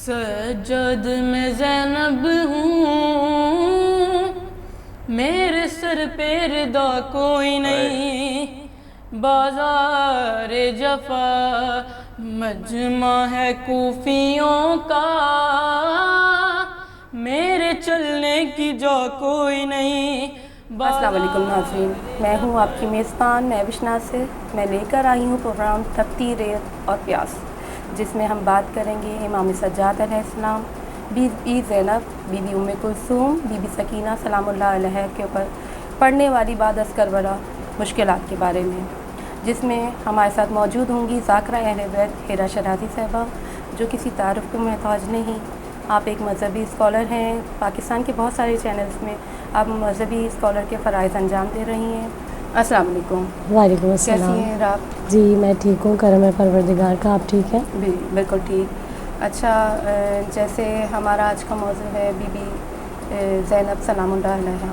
سجد میں زینب ہوں، میرے سر پہ ردا کوئی نہیں، بازار جفا مجمع ہے کوفیوں کا، میرے چلنے کی جا کوئی نہیں۔ السلام علیکم ناظرین، میں ہوں آپ کی میزبان مہوش ناصر۔ میں لے کر آئی ہوں پروگرام تپتی ریت اور پیاس، جس میں ہم بات کریں گے امام سجاد علیہ السلام، بی بی زینب، بی بی ام کلثوم، بی بی سکینہ سلام اللہ علیہ کے اوپر پڑھنے والی بعد از کربلا مشکلات کے بارے میں، جس میں ہمارے ساتھ موجود ہوں گی ذاکرہ اہل بیت ہیرا شرازی صاحبہ، جو کسی تعارف کو محتاج نہیں۔ آپ ایک مذہبی اسکالر ہیں، پاکستان کے بہت سارے چینلز میں آپ مذہبی اسکالر کے فرائض انجام دے رہی ہیں۔ السلام علیکم۔ وعلیکم السلام۔ کیسی ہیں آپ؟ جی میں ٹھیک ہوں، کرم ہے پروردگار کا، آپ ٹھیک ہیں؟ بالکل ٹھیک۔ اچھا، جیسے ہمارا آج کا موضوع ہے بی بی زینب سلام اللہ علیہ،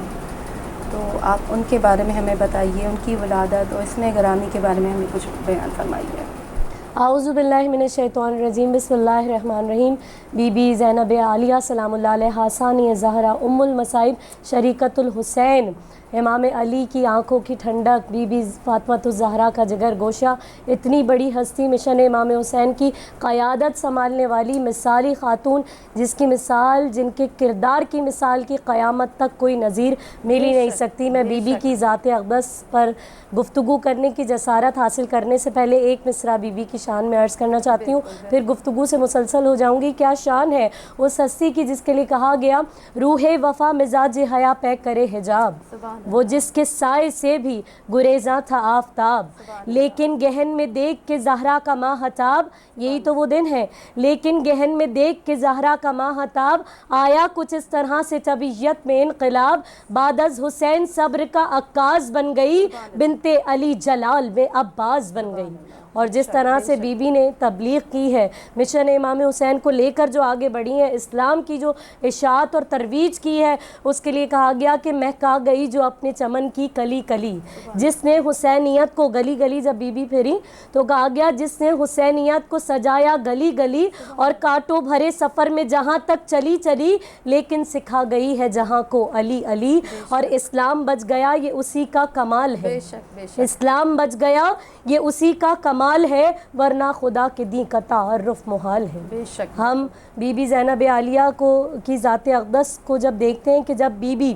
تو آپ ان کے بارے میں ہمیں بتائیے، ان کی ولادت اور اسم گرامی کے بارے میں ہمیں کچھ بیان فرمائیے۔ اعوذ باللہ من الشیطان الرجیم، بسم اللہ الرحمن الرحیم۔ بی بی زینب عالیہ سلام اللہ علیہ ثانیہ زہرا ام المصائب شریکۃ الحسین، امام علی کی آنکھوں کی ٹھنڈک، بی بی فاطمہ الزہرا کا جگر گوشہ، اتنی بڑی ہستی، مشن امام حسین کی قیادت سنبھالنے والی مثالی خاتون، جس کی مثال، جن کے کردار کی مثال کی قیامت تک کوئی نظیر مل ہی نہیں سکتی۔ میں بی بی کی ذات اقدس پر گفتگو کرنے کی جسارت حاصل کرنے سے پہلے ایک مصرع بی بی کی شان میں عرض کرنا چاہتی ہوں، پھر گفتگو سے مسلسل ہو جاؤں گی۔ کیا شان ہے اس ہستی کی جس کے لیے کہا گیا روح وفا مزاج حیا پہ کرے حجاب، وہ جس کے سائے سے بھی گریزاں تھا آفتاب، لیکن گہن میں دیکھ کے زہرا کا ماہتاب، یہی تو وہ دن ہے، لیکن گہن میں دیکھ کے زہرا کا ماہتاب، آیا کچھ اس طرح سے طبیعت میں انقلاب، بعد از حسین صبر کا عکاز بن گئی، بنت علی جلال میں عباس بن گئی۔ اور جس طرح سے بی بی نے تبلیغ کی ہے، مشن امام حسین کو لے کر جو آگے بڑھی ہیں، اسلام کی جو اشاعت اور ترویج کی ہے، اس کے لیے کہا گیا کہ مہکا گئی جو اپنے چمن کی کلی کلی، جس نے حسینیت کو گلی گلی، جب بی بی پھری تو کہا گیا جس نے حسینیت کو سجایا گلی گلی، اور کانٹوں بھرے سفر میں جہاں تک چلی چلی، لیکن سکھا گئی ہے جہاں کو علی علی، اور اسلام بچ گیا یہ اسی کا کمال ہے، اسلام بچ گیا یہ اسی کا کمال ہے، ورنہ خدا کے دین کا تعارف محال ہے۔ ہم بی بی زینب عالیہ کو کی ذات اقدس کو جب دیکھتے ہیں کہ جب بی بی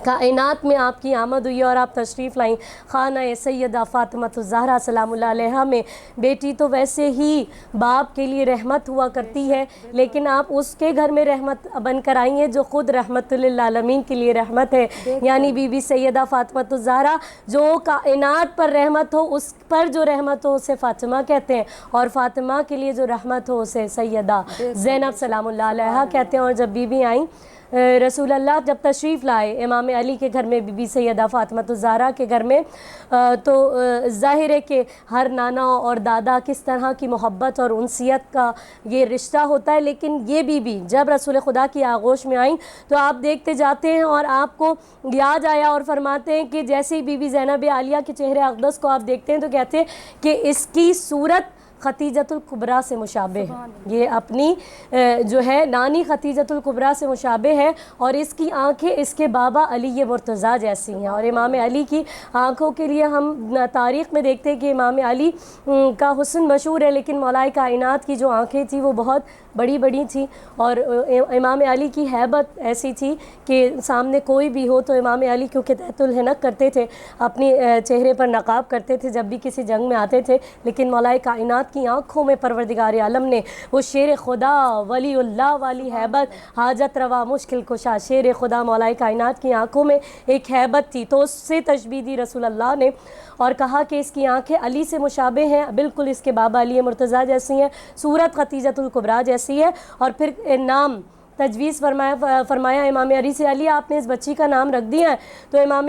کائنات میں آپ کی آمد ہوئی اور آپ تشریف لائیں خانہ سیدہ فاطمہ الزہرا سلام اللہ علیہ میں، بیٹی تو ویسے ہی باپ کے لیے رحمت ہوا کرتی ہے، لیکن آپ اس کے گھر میں رحمت بن کر آئی ہیں جو خود رحمت للعالمین کے لیے رحمت ہے، یعنی بی بی سیدہ فاطمہ الزہرا، جو کائنات پر رحمت ہو، اس پر جو رحمت ہو اسے فاطمہ کہتے ہیں، اور فاطمہ کے لیے جو رحمت ہو اسے سیدہ زینب سلام اللہ علیہ کہتے ہیں۔ اور جب بی بی آئیں، رسول اللہ جب تشریف لائے امام علی کے گھر میں، بی بی سیدہ فاطمہ الزہرا کے گھر میں، تو ظاہر ہے کہ ہر نانا اور دادا کس طرح کی محبت اور انسیت کا یہ رشتہ ہوتا ہے، لیکن یہ بی بی جب رسول خدا کی آغوش میں آئیں تو آپ دیکھتے جاتے ہیں اور آپ کو یاد آیا اور فرماتے ہیں کہ جیسے ہی بی بی زینب عالیہ کے چہرے اقدس کو آپ دیکھتے ہیں تو کہتے ہیں کہ اس کی صورت ختیجۃ الکبریٰ سے مشابہ ہے، یہ اپنی جو ہے نانی ختیجۃ الکبریٰ سے مشابہ ہے، اور اس کی آنکھیں اس کے بابا علی مرتضیٰ جیسی ہیں۔ اور امام علی کی آنکھوں کے لیے ہم تاریخ میں دیکھتے ہیں کہ امام علی کا حسن مشہور ہے، لیکن مولائے کائنات کی جو آنکھیں تھیں وہ بہت بڑی بڑی تھیں، اور امام علی کی ہیبت ایسی تھی کہ سامنے کوئی بھی ہو تو امام علی کیونکہ تحت الحنک کرتے تھے، اپنی چہرے پر نقاب کرتے تھے جب بھی کسی جنگ میں آتے تھے، لیکن مولائے کائنات کی آنکھوں میں پروردگار عالم نے وہ شیر خدا ولی اللہ والی ہیبت، حاجت روا مشکل کشا شیر خدا مولائے کائنات کی آنکھوں میں ایک ہیبت تھی، تو اس سے تشبیہ دی رسول اللہ نے اور کہا کہ اس کی آنکھیں علی سے مشابہ ہیں، بالکل اس کے بابا علی مرتضیٰ جیسی ہیں، صورت ختیجۃ الکبریٰ جیسی ہے، اور پھر نام تجویز فرمایا امام علی سے، علی آپ نے اس بچی کا نام رکھ دیا ہے؟ تو امام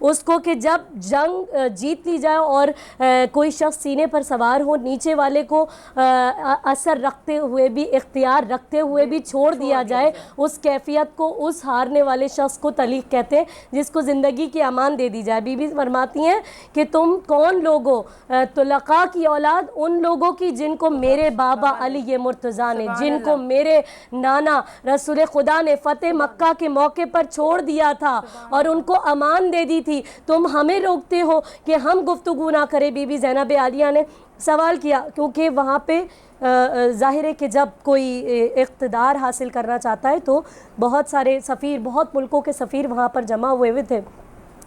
اس کو کہ جب جنگ جیت لی جائے اور کوئی شخص سینے پر سوار ہو، نیچے والے کو اثر رکھتے ہوئے بھی، اختیار رکھتے ہوئے بھی چھوڑ دیا جائے، اس کیفیت کو، اس ہارنے والے شخص کو تلیق کہتے ہیں، جس کو زندگی کی امان دے دی جائے۔ بی بی فرماتی ہیں کہ تم کون لوگ ہو؟ طلقاء کی اولاد ان لوگوں کی جن کو میرے بابا علی مرتضیٰ نے، جن کو میرے نانا رسول خدا نے فتح مکہ کے موقع پر چھوڑ دیا تھا اور ان کو امان دے دی تھی، تم ہمیں روکتے ہو کہ ہم گفتگو نہ کریں۔ بی بی زینب عالیہ نے سوال کیا، کیونکہ وہاں پہ ظاہر ہے کہ جب کوئی اقتدار حاصل کرنا چاہتا ہے تو بہت سارے سفیر، بہت ملکوں کے سفیر وہاں پر جمع ہوئے تھے،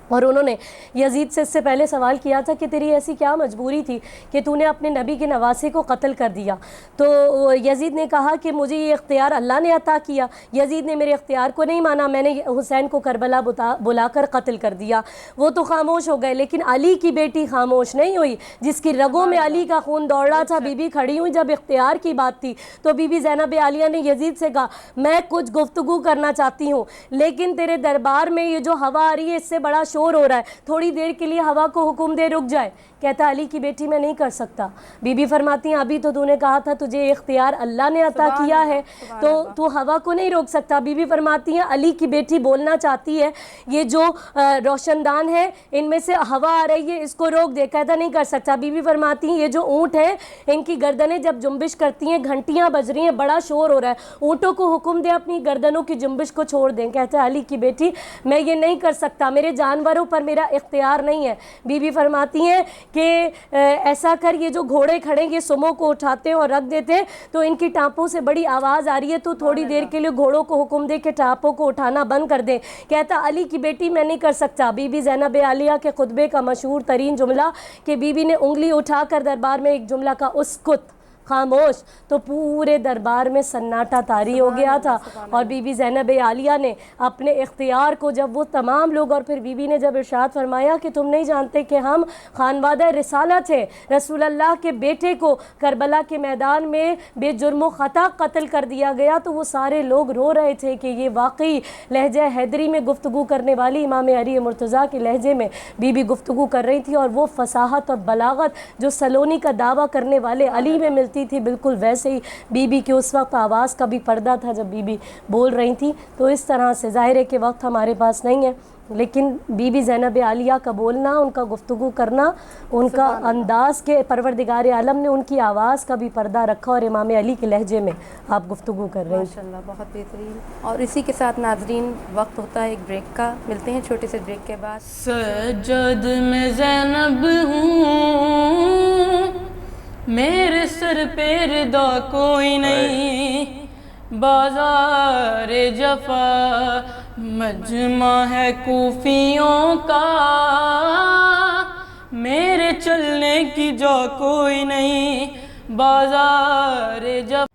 اور انہوں نے یزید سے اس سے پہلے سوال کیا تھا کہ تیری ایسی کیا مجبوری تھی کہ تو نے اپنے نبی کے نواسے کو قتل کر دیا؟ تو یزید نے کہا کہ مجھے یہ اختیار اللہ نے عطا کیا، یزید نے میرے اختیار کو نہیں مانا، میں نے حسین کو کربلا بلا کر قتل کر دیا۔ وہ تو خاموش ہو گئے، لیکن علی کی بیٹی خاموش نہیں ہوئی، جس کی رگوں میں علی کا خون دوڑ رہا تھا۔ بی بی کھڑی ہوئی، جب اختیار کی بات تھی تو بی بی زینب عالیہ نے یزید سے کہا میں کچھ گفتگو کرنا چاہتی ہوں، لیکن تیرے دربار میں یہ جو ہوا آ رہی ہے اس سے بڑا شور ہو رہا ہے، تھوڑی دیر کے لیے ہوا کو حکم دے رک جائے۔ کہتا علی کی بیٹی میں نہیں کر سکتا۔ بی بی فرماتی ہیں ابھی تو نے کہا تھا تجھے اختیار اللہ نے عطا کیا ہے، تو ہوا کو نہیں روک سکتا۔ بی بی فرماتی ہیں علی کی بیٹی بولنا چاہتی ہے، یہ جو روشن دان ہے ان میں سے ہوا آ رہی ہے، اس کو روک دے۔ کہتا نہیں کر سکتا۔ بی بی فرماتی ہیں یہ جو اونٹ ہیں ان کی گردنیں جب جنبش کرتی ہیں، گھنٹیاں بج رہی ہیں، بڑا شور ہو رہا ہے، اونٹوں کو حکم دے اپنی گردنوں کی جنبش کو چھوڑ دیں۔ کہتا ہے علی کی بیٹی میں یہ نہیں کر سکتا، میرے جانوروں پر میرا اختیار نہیں ہے۔ بی بی فرماتی ہیں کہ ایسا کر، یہ جو گھوڑے کھڑے یہ سموں کو اٹھاتے ہیں اور رکھ دیتے ہیں تو ان کی ٹانپوں سے بڑی آواز آ رہی ہے، تو تھوڑی دیر کے لیے گھوڑوں کو حکم دے کہ ٹانپوں کو اٹھانا بند کر دیں۔ کہتا علی کی بیٹی میں نہیں کر سکتا۔ بی بی زینب عالیہ کے خطبے کا مشہور ترین جملہ کہ بی بی نے انگلی اٹھا کر دربار میں ایک جملہ کا اسکت، خاموش، تو پورے دربار میں سناٹا طاری ہو گیا تھا۔ اور بی بی زینب عالیہ نے اپنے اختیار کو، جب وہ تمام لوگ، اور پھر بی بی نے جب ارشاد فرمایا کہ تم نہیں جانتے کہ ہم خانوادہ رسالت ہے، رسول اللہ کے بیٹے کو کربلا کے میدان میں بے جرم و خطا قتل کر دیا گیا، تو وہ سارے لوگ رو رہے تھے کہ یہ واقعی لہجہ حیدری میں گفتگو کرنے والی امام علی مرتضیٰ کے لہجے میں بی بی گفتگو کر رہی تھی، اور وہ فصاحت اور بلاغت جو سلونی کا دعویٰ کرنے والے علی میں ملتی تھی، بالکل ویسے ہی بی بی کے اس وقت آواز کا بھی پردہ تھا جب بی بی بول رہی تھی۔ تو اس طرح سے ظاہر ہے کہ وقت ہمارے پاس نہیں ہے، لیکن بی بی زینب عالیہ کا بولنا، ان کا گفتگو کرنا، ان کا انداز کے پروردگار عالم نے ان کی آواز کا بھی پردہ رکھا، اور امام علی کے لہجے میں آپ گفتگو کر رہے ہیں۔ ماشاءاللہ، بہت بہترین۔ اور اسی کے ساتھ ناظرین وقت ہوتا ہے ایک بریک کا، ملتے ہیں چھوٹے سے بریک کے بعد۔ سجد میں زینب ہوں، میرے سر پہ ردا کوئی نہیں، بازار جفا مجمع ہے کوفیوں کا، میرے چلنے کی جا کوئی نہیں، بازار جفا۔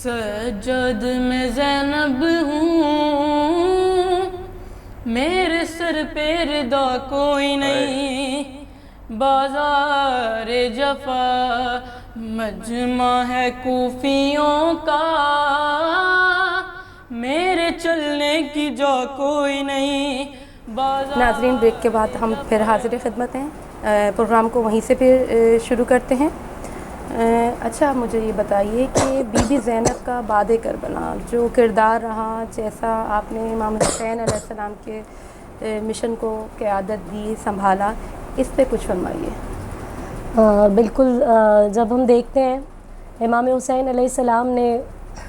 سجد میں زینب ہوں، میرے سر پہ ردا کوئی نہیں، بازار جفا مجمع ہے کوفیوں کا، میرے چلنے کی جا کوئی نہیں۔ ناظرین بریک کے بعد ہم پھر حاضر خدمت ہیں، پروگرام کو وہیں سے پھر شروع کرتے ہیں۔ اچھا مجھے یہ بتائیے کہ بی بی زینب کا بعد کربلا جو کردار رہا، جیسا آپ نے امام حسین علیہ السلام کے مشن کو قیادت دی، سنبھالا، اس پہ کچھ فرمائیے۔ بالکل، جب ہم دیکھتے ہیں امام حسین علیہ السلام نے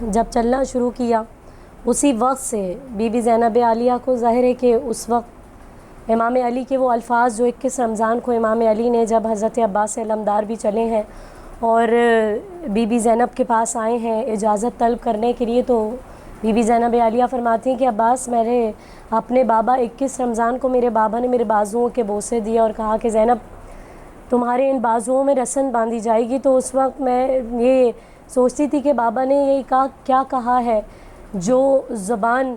جب چلنا شروع کیا، اسی وقت سے بی بی زینب عالیہ کو ظاہر ہے کہ اس وقت امام علی کے وہ الفاظ جو 21 رمضان کو امام علی نے جب حضرت عباس علمدار بھی چلے ہیں اور بی بی زینب کے پاس آئے ہیں اجازت طلب کرنے کے لیے، تو بی بی زینب عالیہ فرماتی ہیں کہ عباس، میرے اپنے بابا 21 رمضان کو میرے بابا نے میرے بازوؤں کے بوسے دیا اور کہا کہ زینب تمہارے ان بازوؤں میں رسن باندھی جائے گی۔ تو اس وقت میں یہ سوچتی تھی کہ بابا نے یہ کیا کہا ہے جو زبان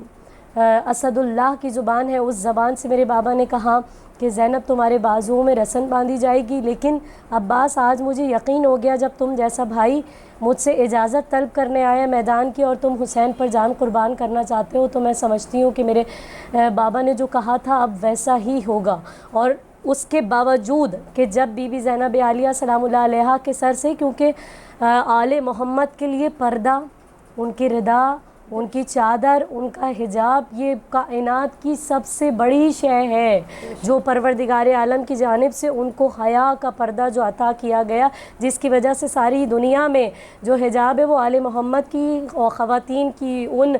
اسداللہ کی زبان ہے، اس زبان سے میرے بابا نے کہا کہ زینب تمہارے بازوؤں میں رسن باندھی جائے گی، لیکن عباس آج مجھے یقین ہو گیا جب تم جیسا بھائی مجھ سے اجازت طلب کرنے آیا میدان کی اور تم حسین پر جان قربان کرنا چاہتے ہو، تو میں سمجھتی ہوں کہ میرے بابا نے جو کہا تھا اب ویسا ہی ہوگا۔ اور اس کے باوجود کہ جب بی بی زینب عالیہ سلام اللہ علیہا کے سر سے، کیونکہ آل محمد کے لیے پردہ، ان کی ردا، ان کی چادر، ان کا حجاب، یہ کائنات کی سب سے بڑی شے ہے جو پروردگار عالم کی جانب سے ان کو حیا کا پردہ جو عطا کیا گیا، جس کی وجہ سے ساری دنیا میں جو حجاب ہے وہ آل محمد کی اور خواتین کی ان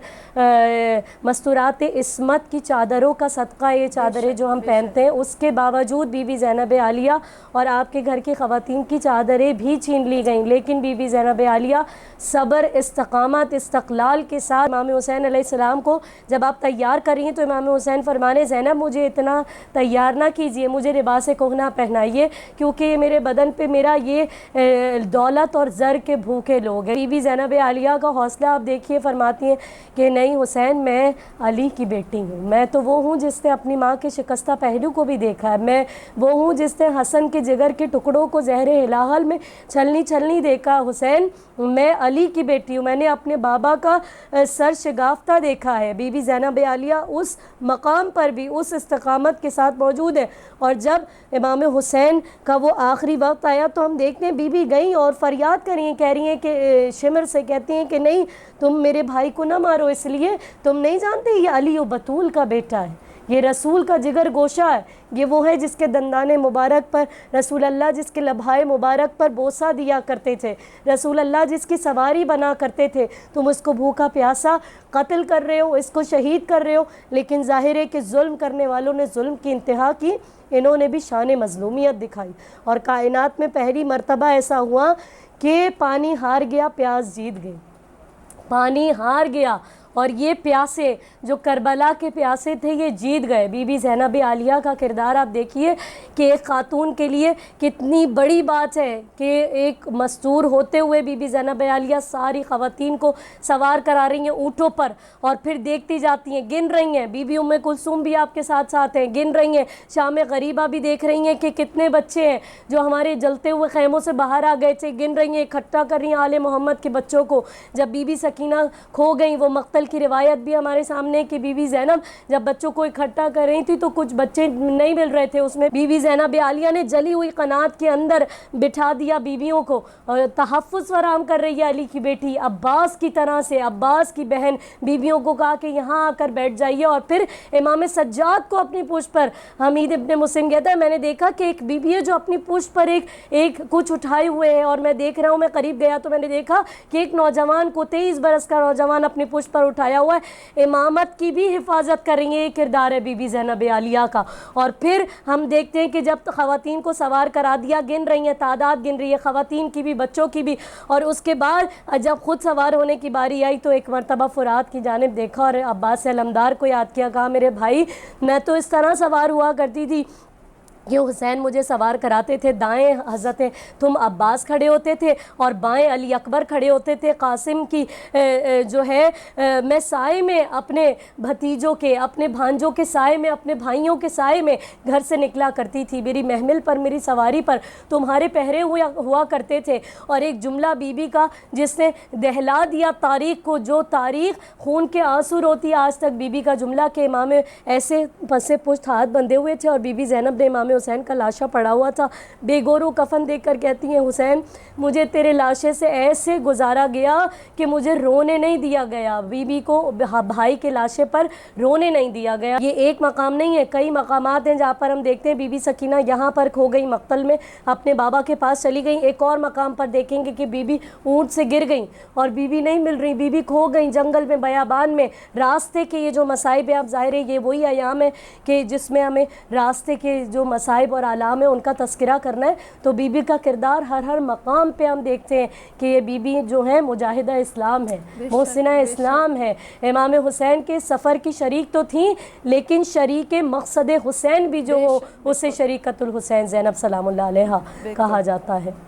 مستورات عصمت کی چادروں کا صدقہ یہ چادریں جو ہم پہنتے ہیں، اس کے باوجود بی بی زینب عالیہ اور آپ کے گھر کی خواتین کی چادریں بھی چھین لی گئیں، لیکن بی بی زینب عالیہ صبر، استقامت، استقلال کے ساتھ امام حسین علیہ السلام کو جب آپ تیار کر رہی ہیں تو امام حسین فرمانے زینب مجھے اتنا تیار نہ کیجئے، مجھے لباس کہنہ پہنائیے، کیونکہ یہ میرے بدن پہ میرا یہ دولت اور زر کے بھوکے لوگ ہیں۔ بی بی زینب عالیہ کا حوصلہ آپ دیکھیے، فرماتی ہیں کہ نہیں حسین میں علی کی بیٹی ہوں، میں تو وہ ہوں جس نے اپنی ماں کے شکستہ پہلو کو بھی دیکھا ہے، میں وہ ہوں جس نے حسن کے جگر کے ٹکڑوں کو زہر ہلاحل میں چھلنی دیکھا، حسین میں علی کی بیٹی ہوں، میں نے اپنے بابا کا سر شگافتہ دیکھا ہے۔ بی بی زینب عالیہ اس مقام پر بھی اس استقامت کے ساتھ موجود ہے، اور جب امام حسین کا وہ آخری وقت آیا تو ہم دیکھتے ہیں بی بی گئیں اور فریاد کر رہی ہیں، کہہ رہی ہیں کہ شمر سے کہتی ہیں کہ نہیں تم میرے بھائی کو نہ مارو، اس لیے تم نہیں جانتے یہ علی و بطول کا بیٹا ہے، یہ رسول کا جگر گوشہ ہے، یہ وہ ہے جس کے دندان مبارک پر رسول اللہ جس کے لبھائے مبارک پر بوسہ دیا کرتے تھے، رسول اللہ جس کی سواری بنا کرتے تھے، تم اس کو بھوکا پیاسا قتل کر رہے ہو، اس کو شہید کر رہے ہو، لیکن ظاہر ہے کہ ظلم کرنے والوں نے ظلم کی انتہا کی، انہوں نے بھی شان مظلومیت دکھائی، اور کائنات میں پہلی مرتبہ ایسا ہوا کہ پانی ہار گیا پیاس جیت گئی، پانی ہار گیا اور یہ پیاسے جو کربلا کے پیاسے تھے یہ جیت گئے۔ بی بی زینب عالیہ کا کردار آپ دیکھیے کہ ایک خاتون کے لیے کتنی بڑی بات ہے کہ ایک مستور ہوتے ہوئے بی بی زینب عالیہ ساری خواتین کو سوار کرا رہی ہیں اونٹوں پر، اور پھر دیکھتی جاتی ہیں، گن رہی ہیں، بی بی ام کلثوم بھی آپ کے ساتھ ساتھ ہیں، گن رہی ہیں، شام غریبہ بھی دیکھ رہی ہیں کہ کتنے بچے ہیں جو ہمارے جلتے ہوئے خیموں سے باہر آ گئے تھے، گن رہی ہیں، اکٹھا کر رہی ہیں آل محمد کے بچوں کو۔ جب بی بی سکینہ کھو گئیں، وہ مقتل کی روایت بھی ہمارے سامنے کہ بی بی زینب جب بچوں کو اکٹھا کر رہی تھی تو کچھ بچے نہیں مل رہے تھے، اس میں بی بی زینب عالیہ نے جلی ہوئی قنات کے اندر بٹھا دیا بیویوں کو، اور تحفظ فراہم کر رہی ہے علی کی بیٹی عباس کی طرح سے، عباس کی بہن بیویوں کو کہا کہ یہاں آ کر بیٹھ جائیے، اور پھر امام سجاد کو اپنی پشت پر، حمید ابن مسلم کہتا ہے میں نے دیکھا کہ ایک بیوی ہے جو اپنی پشت پر ایک کچھ اٹھائے ہوئے ہے، اور میں دیکھ رہا ہوں، میں قریب گیا تو میں نے دیکھا کہ ایک نوجوان کو 23 برس کا نوجوان اپنی پشت پر اٹھایا ہوا ہے، امامت کی بھی حفاظت کر رہی ہیں، یہ کردار ہے بی بی زینب عالیہ کا۔ اور پھر ہم دیکھتے ہیں کہ جب خواتین کو سوار کرا دیا، گن رہی ہیں، تعداد گن رہی ہے خواتین کی بھی بچوں کی بھی، اور اس کے بعد جب خود سوار ہونے کی باری آئی تو ایک مرتبہ فرات کی جانب دیکھا اور عباس علمدار کو یاد کیا، کہا میرے بھائی میں تو اس طرح سوار ہوا کرتی تھی کہ حسین مجھے سوار کراتے تھے، دائیں حضرت تم عباس کھڑے ہوتے تھے اور بائیں علی اکبر کھڑے ہوتے تھے، قاسم کی جو ہے میں سائے میں اپنے بھتیجوں کے، اپنے بھانجوں کے سائے میں، اپنے بھائیوں کے سائے میں گھر سے نکلا کرتی تھی، میری محمل پر، میری سواری پر تمہارے پہرے ہوا کرتے تھے۔ اور ایک جملہ بی بی کا جس نے دہلا دیا تاریخ کو، جو تاریخ خون کے آنسو روتی آج تک، بی بی کا جملہ کہ امام ایسے پسے پشت ہاتھ بندھے ہوئے تھے اور بی بی زینب نے امام حسین کا لاشہ پڑا ہوا تھا، بے گور و کفن دیکھ کر کہتی ہیں حسین مجھے تیرے لاشے سے ایسے گزارا گیا کہ مجھے رونے نہیں دیا گیا، بی بی کو بھائی کے لاشے پر رونے نہیں دیا گیا۔ یہ ایک مقام نہیں ہے، کئی مقامات ہیں جہاں پر ہم دیکھتے ہیں بی بی سکینہ یہاں پر کھو گئی مقتل میں، اپنے بابا کے پاس چلی گئیں، ایک اور مقام پر دیکھیں گے کہ بی بی اونٹ سے گر گئیں اور بی بی نہیں مل رہی، بی بی کھو گئیں جنگل میں، بیابان میں، راستے کے یہ جو مصائب ہیں، آپ ظاہر ہے یہ وہی ایام ہے کہ جس میں ہمیں راستے کے جو مصائب اور آلام ہے ان کا تذکرہ کرنا ہے، تو بی بی کا کردار ہر مقام پہ ہم دیکھتے ہیں کہ یہ بی بی جو ہے مجاہدہ اسلام ہے، محسنہ اسلام ہے، امام حسین کے سفر کی شریک تو تھیں لیکن شریک مقصد حسین بھی جو ہو اسے شریکت الحسین زینب سلام اللہ علیہا کہا جاتا ہے۔